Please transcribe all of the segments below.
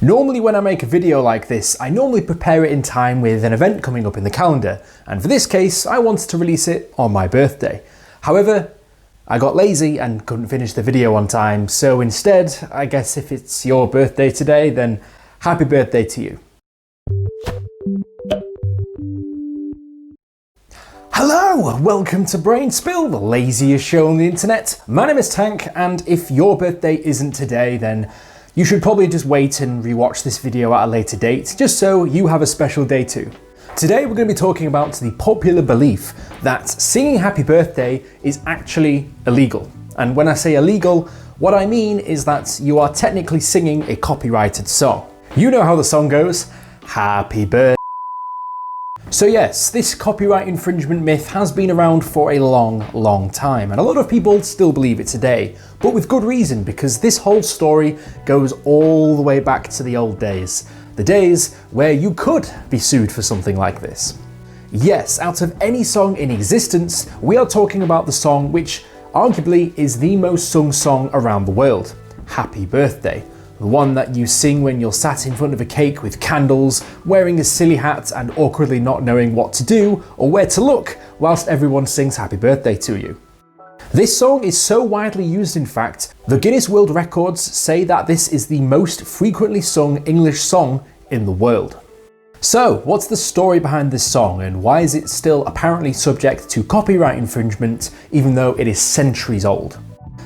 Normally when I make a video like this, I normally prepare it in time with an event coming up in the calendar, and for this case, I wanted to release it on my birthday. However, I got lazy and couldn't finish the video on time, so instead, I guess if it's your birthday today, then happy birthday to you. Hello, welcome to Brain Spill, the laziest show on the internet. My name is Tank, and if your birthday isn't today, then you should probably just wait and rewatch this video at a later date, just so you have a special day too. Today we're going to be talking about the popular belief that singing happy birthday is actually illegal. And when I say illegal, what I mean is that you are technically singing a copyrighted song. You know how the song goes, happy birthday. So yes, this copyright infringement myth has been around for a long time, and a lot of people still believe it today, but with good reason, because this whole story goes all the way back to the old days. The days where you could be sued for something like this. Yes, out of any song in existence, we are talking about the song which arguably is the most sung song around the world, Happy Birthday. The one that you sing when you're sat in front of a cake with candles, wearing a silly hat and awkwardly not knowing what to do or where to look whilst everyone sings happy birthday to you. This song is so widely used, in fact, the Guinness World Records say that this is the most frequently sung English song in the world. So, what's the story behind this song, and why is it still apparently subject to copyright infringement even though it is centuries old?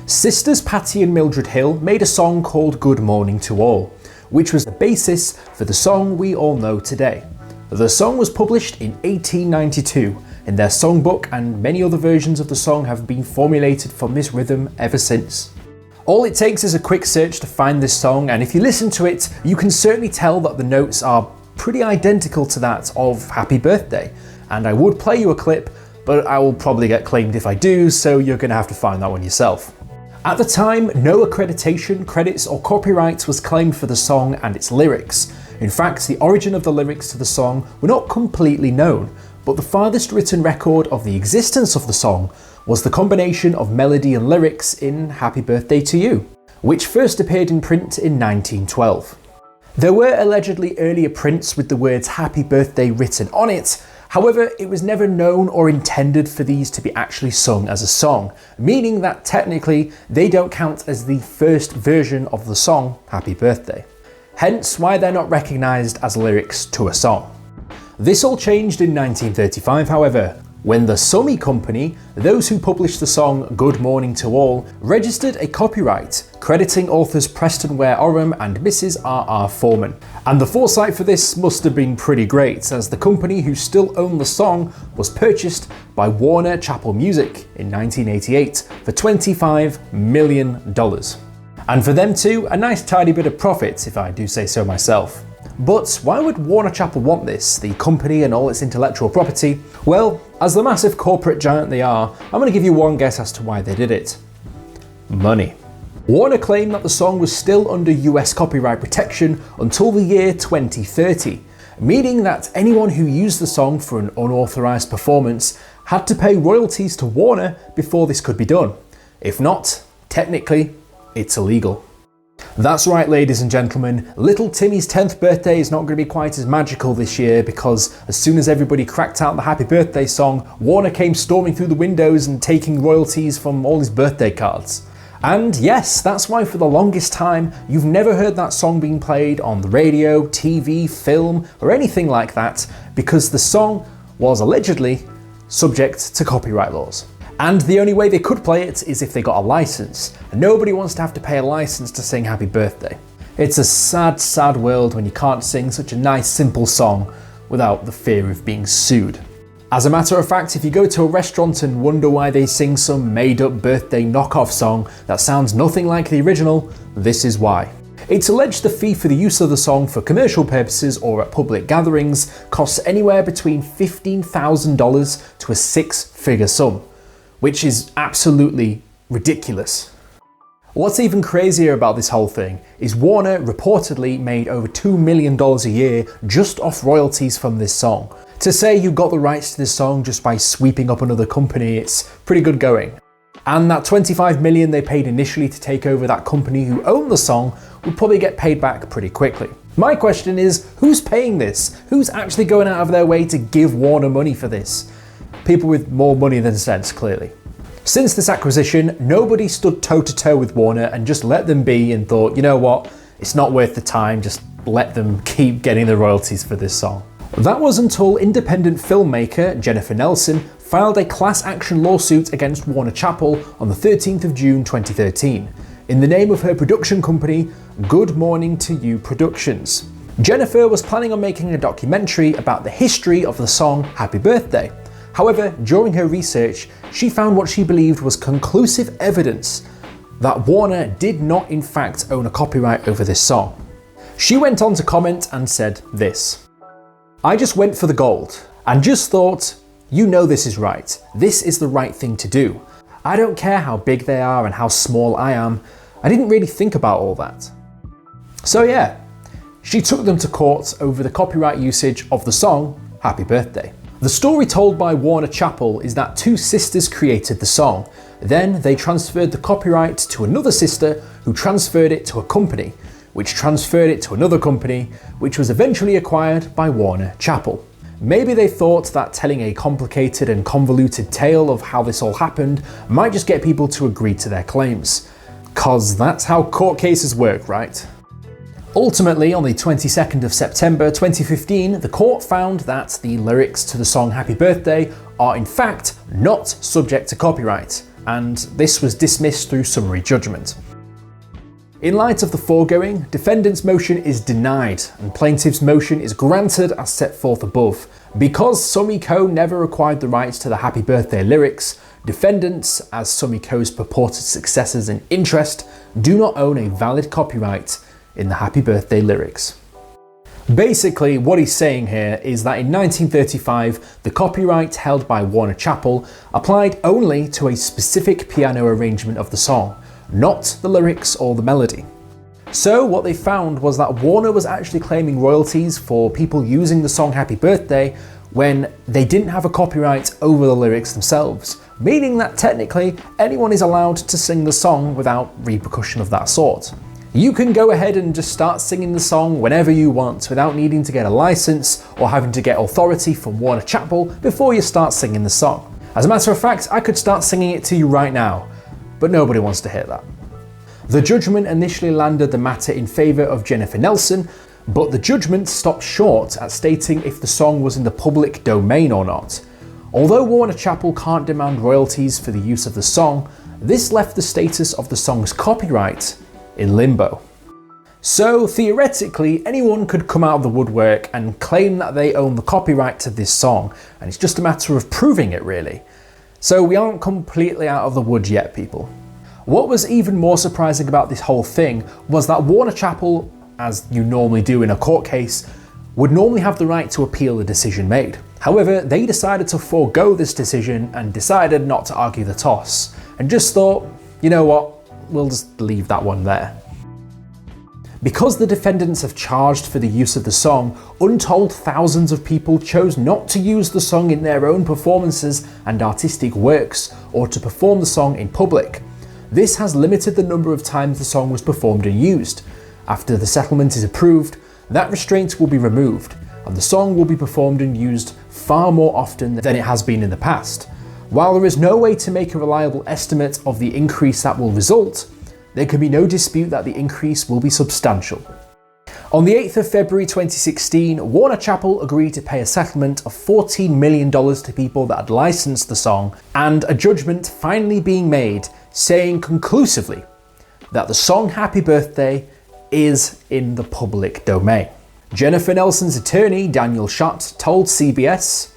Sisters Patty and Mildred Hill made a song called Good Morning to All, which was the basis for the song we all know today. The song was published in 1892 in their songbook, and many other versions of the song have been formulated from this rhythm ever since. All it takes is a quick search to find this song, and if you listen to it, you can certainly tell that the notes are pretty identical to that of Happy Birthday. And I would play you a clip, but I will probably get claimed if I do, so you're going to have to find that one yourself. At the time, no accreditation, credits or copyright was claimed for the song and its lyrics. In fact, the origin of the lyrics to the song were not completely known, but the farthest written record of the existence of the song was the combination of melody and lyrics in Happy Birthday to You, which first appeared in print in 1912. There were allegedly earlier prints with the words Happy Birthday written on it. However, it was never known or intended for these to be actually sung as a song, meaning that technically they don't count as the first version of the song Happy Birthday. Hence why they're not recognised as lyrics to a song. This all changed in 1935, however, when the Summy Company, those who published the song Good Morning to All, registered a copyright, crediting authors Preston Ware Oram and Mrs. R.R. Foreman. And the foresight for this must have been pretty great, as the company who still owned the song was purchased by Warner Chappell Music in 1988 for $25 million. And for them too, a nice tidy bit of profit, if I do say so myself. But why would Warner Chappell want this, the company and all its intellectual property? Well, as the massive corporate giant they are, I'm going to give you one guess as to why they did it. Money. Warner claimed that the song was still under US copyright protection until the year 2030, meaning that anyone who used the song for an unauthorized performance had to pay royalties to Warner before this could be done. If not, technically, it's illegal. That's right, ladies and gentlemen, little Timmy's 10th birthday is not going to be quite as magical this year, because as soon as everybody cracked out the Happy Birthday song, Warner came storming through the windows and taking royalties from all his birthday cards. And yes, that's why for the longest time, you've never heard that song being played on the radio, TV, film, or anything like that, because the song was allegedly subject to copyright laws. And the only way they could play it is if they got a license. And nobody wants to have to pay a license to sing Happy Birthday. It's a sad, sad world when you can't sing such a nice, simple song without the fear of being sued. As a matter of fact, if you go to a restaurant and wonder why they sing some made-up birthday knockoff song that sounds nothing like the original, this is why. It's alleged the fee for the use of the song for commercial purposes or at public gatherings costs anywhere between $15,000 to a six-figure sum, which is absolutely ridiculous. What's even crazier about this whole thing is Warner reportedly made over $2 million a year just off royalties from this song. To say you got the rights to this song just by sweeping up another company, it's pretty good going. And that $25 million they paid initially to take over that company who owned the song would probably get paid back pretty quickly. My question is, who's paying this? Who's actually going out of their way to give Warner money for this? People with more money than sense, clearly. Since this acquisition, nobody stood toe-to-toe with Warner and just let them be and thought, you know what, it's not worth the time, just let them keep getting the royalties for this song. That was until independent filmmaker Jennifer Nelson filed a class action lawsuit against Warner Chappell on the 13th of June 2013, in the name of her production company, Good Morning to You Productions. Jennifer was planning on making a documentary about the history of the song Happy Birthday. However, during her research, she found what she believed was conclusive evidence that Warner did not in fact own a copyright over this song. She went on to comment and said this: "I just went for the gold and just thought, you know this is right. This is the right thing to do. I don't care how big they are and how small I am. I didn't really think about all that." So yeah, she took them to court over the copyright usage of the song Happy Birthday. The story told by Warner Chappell is that two sisters created the song. Then they transferred the copyright to another sister who transferred it to a company, which transferred it to another company, which was eventually acquired by Warner Chappell. Maybe they thought that telling a complicated and convoluted tale of how this all happened might just get people to agree to their claims. 'Cause that's how court cases work, right? Ultimately, on the 22nd of September 2015, the court found that the lyrics to the song Happy Birthday are in fact not subject to copyright, and this was dismissed through summary judgment. In light of the foregoing, defendant's motion is denied and plaintiff's motion is granted as set forth above. Because Sumiko never acquired the rights to the Happy Birthday lyrics, defendants, as Sumiko's purported successors in interest, do not own a valid copyright in the Happy Birthday lyrics. Basically, what he's saying here is that in 1935, the copyright held by Warner Chappell applied only to a specific piano arrangement of the song, not the lyrics or the melody. So what they found was that Warner was actually claiming royalties for people using the song Happy Birthday when they didn't have a copyright over the lyrics themselves, meaning that technically anyone is allowed to sing the song without repercussion of that sort. You can go ahead and just start singing the song whenever you want without needing to get a license or having to get authority from Warner Chappell before you start singing the song. As a matter of fact, I could start singing it to you right now, but nobody wants to hear that. The judgment initially landed the matter in favour of Jennifer Nelson, but the judgment stopped short at stating if the song was in the public domain or not. Although Warner Chappell can't demand royalties for the use of the song, this left the status of the song's copyright in limbo. So theoretically, anyone could come out of the woodwork and claim that they own the copyright to this song, and it's just a matter of proving it really. So we aren't completely out of the woods yet, people. What was even more surprising about this whole thing was that Warner Chappell, as you normally do in a court case, would normally have the right to appeal the decision made. However, they decided to forego this decision and decided not to argue the toss, and just thought, you know what, we'll just leave that one there. Because the defendants have charged for the use of the song, untold thousands of people chose not to use the song in their own performances and artistic works, or to perform the song in public. This has limited the number of times the song was performed and used. After the settlement is approved, that restraint will be removed, and the song will be performed and used far more often than it has been in the past. While there is no way to make a reliable estimate of the increase that will result, there can be no dispute that the increase will be substantial. On the 8th of February 2016, Warner Chappell agreed to pay a settlement of $14 million to people that had licensed the song, and a judgment finally being made saying conclusively that the song Happy Birthday is in the public domain. Jennifer Nelson's attorney, Daniel Schott, told CBS,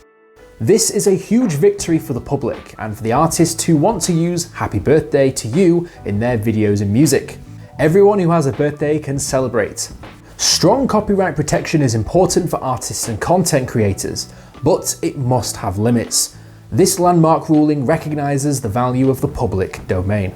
"This is a huge victory for the public and for the artists who want to use Happy Birthday to You in their videos and music. Everyone who has a birthday can celebrate. Strong copyright protection is important for artists and content creators, but it must have limits. This landmark ruling recognises the value of the public domain."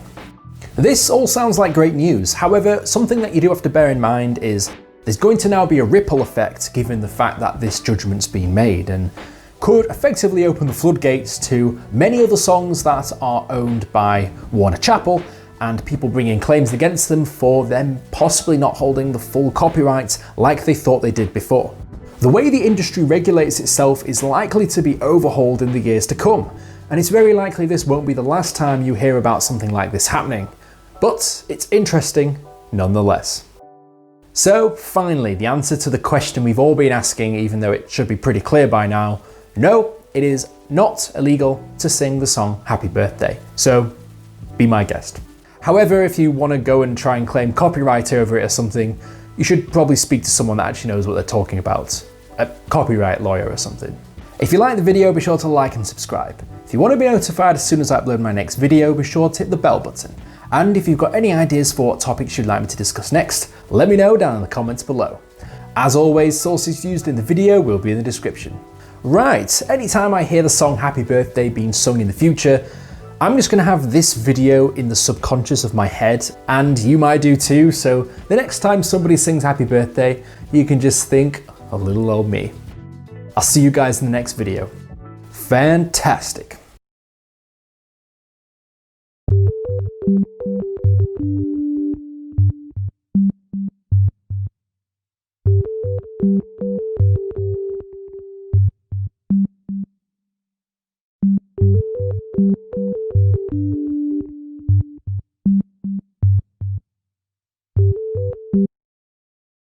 This all sounds like great news. However, something that you do have to bear in mind is there's going to now be a ripple effect given the fact that this judgment's been made, and could effectively open the floodgates to many other songs that are owned by Warner Chappell and people bringing claims against them for them possibly not holding the full copyright like they thought they did before. The way the industry regulates itself is likely to be overhauled in the years to come, and it's very likely this won't be the last time you hear about something like this happening. But it's interesting nonetheless. So finally, the answer to the question we've all been asking, even though it should be pretty clear by now: no, it is not illegal to sing the song Happy Birthday. So be my guest. However, if you want to go and try and claim copyright over it or something, you should probably speak to someone that actually knows what they're talking about. A copyright lawyer or something. If you like the video, be sure to like and subscribe. If you want to be notified as soon as I upload my next video, be sure to hit the bell button. And if you've got any ideas for what topics you'd like me to discuss next, let me know down in the comments below. As always, sources used in the video will be in the description. Right, anytime I hear the song Happy Birthday being sung in the future, I'm just going to have this video in the subconscious of my head, and you might do too, so the next time somebody sings Happy Birthday, you can just think of little old me. I'll see you guys in the next video. Fantastic.